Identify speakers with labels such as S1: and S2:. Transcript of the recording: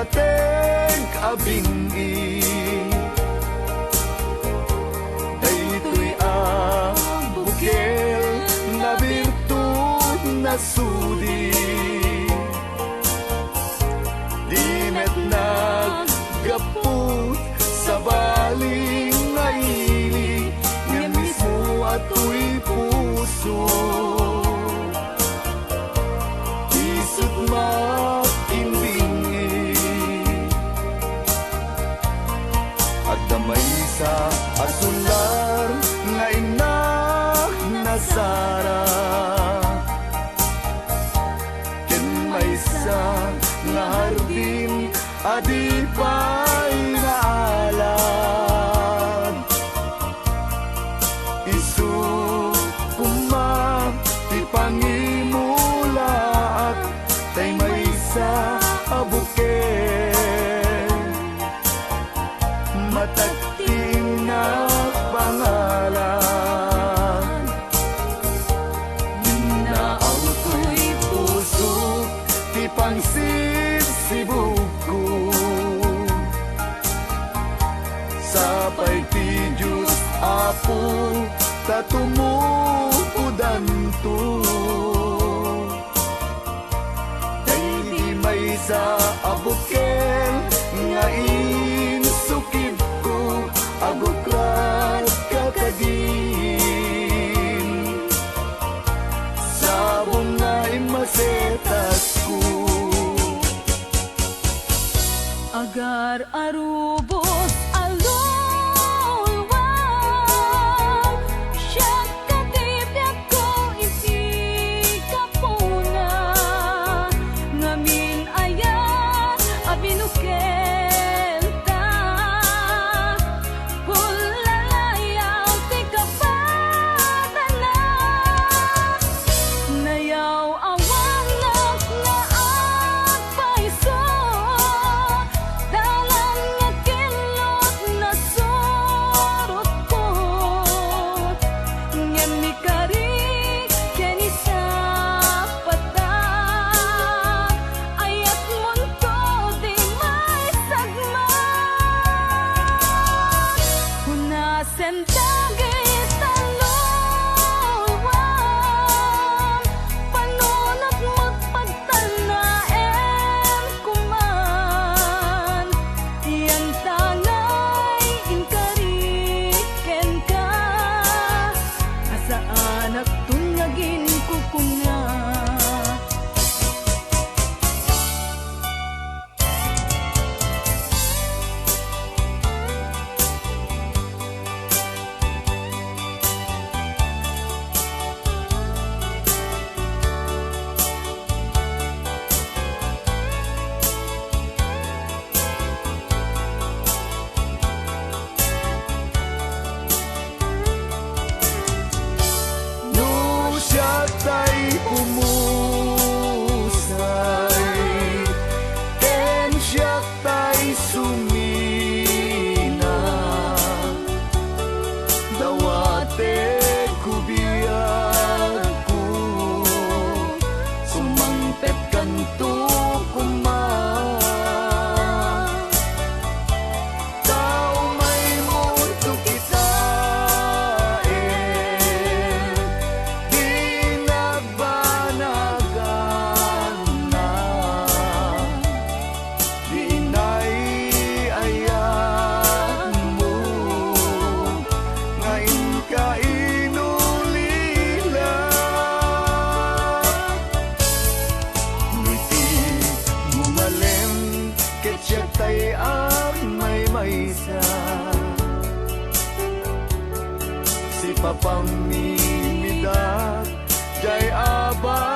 S1: pateg abingi daytoy ang bukel na birtud na sudi dimet naggaput sa baling ngaili nga mismo ato'y puso isut makimbingi at damay sa asular nga inak na Sara ken may sa nga hardin adi pa'y naalam isu kumam ti pangimula at tay may sa abuken matagting na pangalan dinaaw ko'y puso ti pangsisibuko sapay ti Diyos Apo tatumukudan to dahil may sa abuken nga insukib ko abukrat kakadin sabong nga imasetas ko
S2: agar arubos alulwang siya katibyak ko isikapuna ngamin ayat abinuken ta pulalayaw ti kapatana nayaw awang na agpaiso dalan nga kilot na surot ko ngem mi kari ken isa pata ayat munto di may sagma hunasen dagit talulwang panunot magpagtanaem kuman yan tangay inkariken ka asaan at tunyagin kukunga
S1: no siya tay pumusay ken siya tay sumina dawate kubiyag ko sumangpet kanto kuman tao may mundo kita di nagbanagan na di inay-ayan mo ngayon ka inulila ngiti mumalem ketyak tay ang may maysa si papang mimidak jay aba